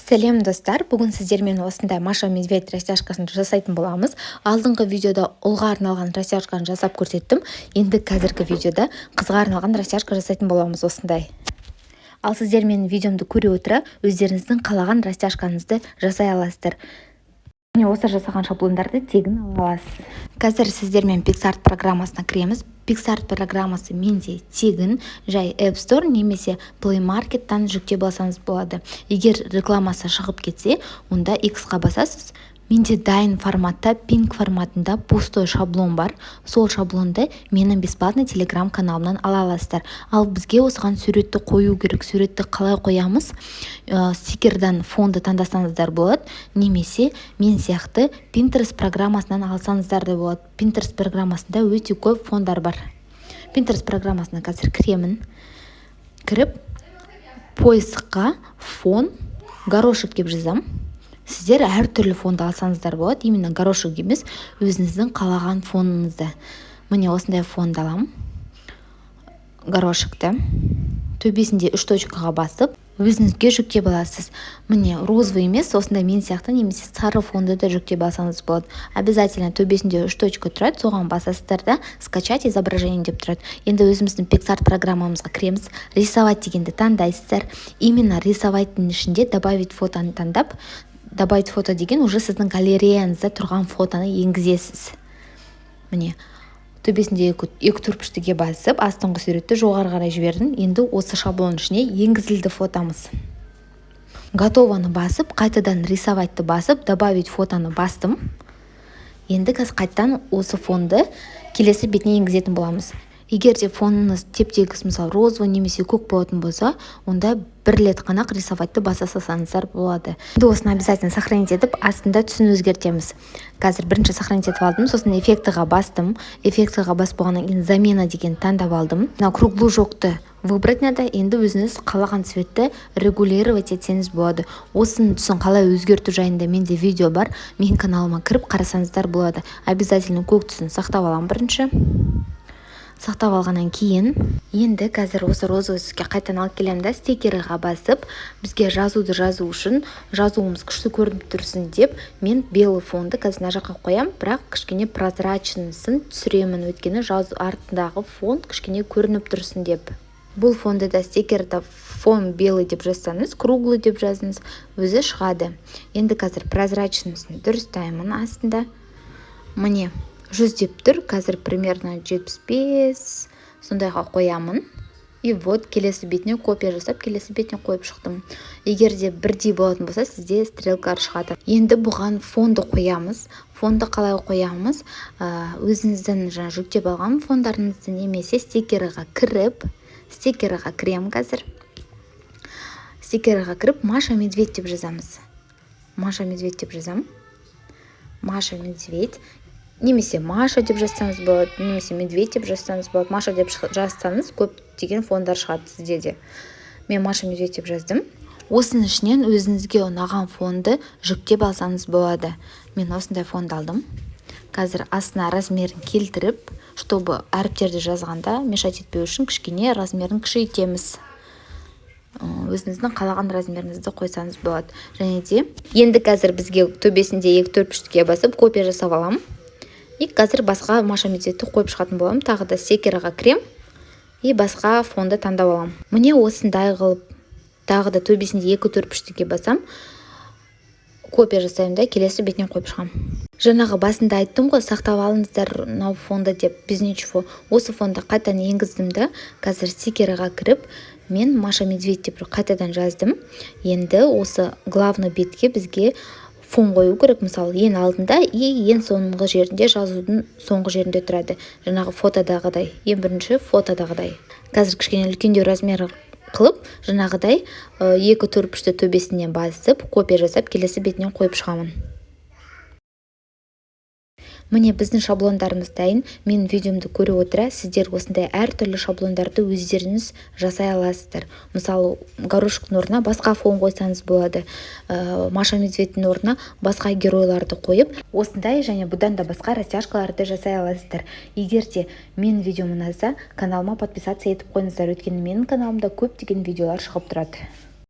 Сәлем достар, бүгін сіздермен осындай Маша Медведь растяжкасын жасайтын боламыз. Алдыңғы видеода ұлға арналған растяжканы жасап көрсеттім. Енді қазіргі видеода қызға арналған растяжка жасайтын боламыз осындай. Ал сіздер менің видеомды көре отыра, өздеріңіздің қалаған растяжкаңызды жасай аласыздар. Және осы жасаған шаблондарды тегін ала аласыз. Қазір сіздермен PicsArt программасына кіреміз. PicsArt программасы менде тегін, жай App Store немесе Play Market'тан жүктеп алсаңыз болады. Егер рекламасы шығып кетсе, онда X-қа басасыз. Менде дайын форматта, Pink форматында пустой шаблон бар. Сол шаблонды менің бесплатный Telegram каналымнан ала аласыздар. Ал бізге осыған суретті қою керек. Суретті қалай қоямыз? Стикердан фонды таңдасаңыздар болады. Немесе мен сияқты Pinterest программасынан алсаңыздар да болады. Pinterest программасында өте көп фондар бар. Pinterest программасына қазір кіремін. Кіріп, поисққа фон горошек деп жазам. Сіздер әр түрлі фонды алсаңыздар болады. Именно горошек емес, өзіңіздің қалаған фоныңызды. Міне осындай фонды алам. Горошекті. Төбесінде 3 точкаға басып, өзіңізге жүктеп аласыз. Міне розовый емес, осындай мен сияқты немесе сары фонды да жүктеп алсаңыз болады. Обязательно төбесінде 3 точка тұрады, соған басасыздар да скачать изображение деп тұрады. Енді өзіміздің PicsArt программамызға кіреміз. Рисовать дегенді таңдайсыздар. Именно рисоваттың ішінде добавить фотоны таңдап, добавить фото деген уже сіздің галереяңызда тұрған фотоны енгізесіз. Міне, төбесінде екі түрпіштіге басып, астыңғы суретті жоғары қарай жібердім. Енді осы шаблон ішіне енгізілді фотомыз. Готованы басып, қайтадан рисовайтты басып, добавить фотоны бастым. Енді қайтадан осы фонды келесі бетіне енгізетін боламыз. Егер де фоныңыз теп-тегіс, мысалы розовый немесе көк болатын болса, онда бір рет қана рисовайтты баса салсаңыздар болады. Енді осыны обязательно сохранить етіп, астында түсін өзгертеміз. Қазір бірінші сохранить етіп алдым, сосын эффектіға бастым. Эффектіға басып болғаннан кейін замена деген таңдап алдым. Круглу жоқты выбрать надо. Енді өзіңіз қалаған цветті регулировать етсеңіз болады. Осының түсін қалай өзгерту жайында менде видео бар. Менің каналыма кіріп қарасаңыздар болады. Обязательно көк түсін сақтап алам бірінші. Сақтап алғаннан кейін, енді қазір осы розовый түске қайтадан алып келемін да, стикерға басып, бізге жазуды жазу үшін, жазуымыз күшті көрініп тұрсын деп, мен белый фонды қазір мына жаққа қоям, бірақ кішкене прозрачнысын түсіремін, өйткені жазу артындағы фон кішкене көрініп тұрсын деп. Бұл фонды да стикерді фон белый деп жазсаңыз, круглый деп жазыңыз, өзі шығады. Енді қазір прозрачнысын дұрыстаймын астында. Міне 100 деп тұр, қазір примерно 75 сондайға қоямын. И вот келесі бетіне копия жасап, келесі бетіне қойып шықтым. Егер де бірдей болатын болса, сізде стрелкалар шығады. Енді бұған фонды қоямыз. Фонды қалай қоямыз? Өзіңіздің жүктеп алған фондарыңызды немесе стикерға кіріп, стикерға кірем қазір. Стикерға кіріп, Маша Медведь деп жазамыз. Маша Медведь деп жазам. Маша Медведь. Немесе Маша деп жазсаңыз болады, немесе Медведь деп жазсаңыз болады. Маша деп жазсаңыз көп деген фондар шығады сізде де. Мен Маша Медведь деп жаздым. Осының ішінен өзіңізге ұнаған фонды жүктеп алсаңыз болады. Мен осындай фонды алдым. Қазір астына размерін келтіріп, чтобы әріптерді жазғанда мешать етпеу үшін кішкене размерін кішійтеміз. Өзіңіздің қалаған размеріңізді қойсаңыз болады. Және де енді қазір бізге төбесінде 2 түрпіштіге басып копия жасап алам. И қазір басқа Маша Медведьті қойып шығатын болам. Тағы да стикерға кірем и басқа фонды таңдап алам. Міне осындай қылып, тағы да төбесінде 2 түрпіштіге басам, копия жасаймын да келесі бетіне қойып шығам. Жаңағы басында айттым ғой, сақтап алыңыздар мынау фонды деп, без ничего. Осы фонды қайтадан енгіздім да, қазір стикерға кіріп, мен Маша Медведь деп қайтадан жаздым. Енді осы главный бетке бізге фон қою керек, мысалы ең алдында и ең соңғы жерінде, жазудың соңғы жерінде тұрады. Жаңағы фотодағыдай, ең бірінші фотодағыдай. Қазір кішкене үлкендеу размері қылып, жаңағыдай 2 түрпішті төбесінен басып, копия жасап, келесі бетінен қойып шығамын. Міне біздің шаблондарымыз дайын. Менің видеомды көре отыра, сіздер осындай әртүрлі шаблондарды өздеріңіз жасай аласыздар. Мысалы, горошектің орнына басқа фон қойсаңыз болады. Маша Медведьтің орнына басқа геройларды қойып, осындай және бұдан да басқа растяжкаларды жасай аласыздар. Егер де менің видеом ұнаса, каналыма подписаться етіп қойыңыздар, өйткені менің каналымда көптеген видеолар шығып тұрады.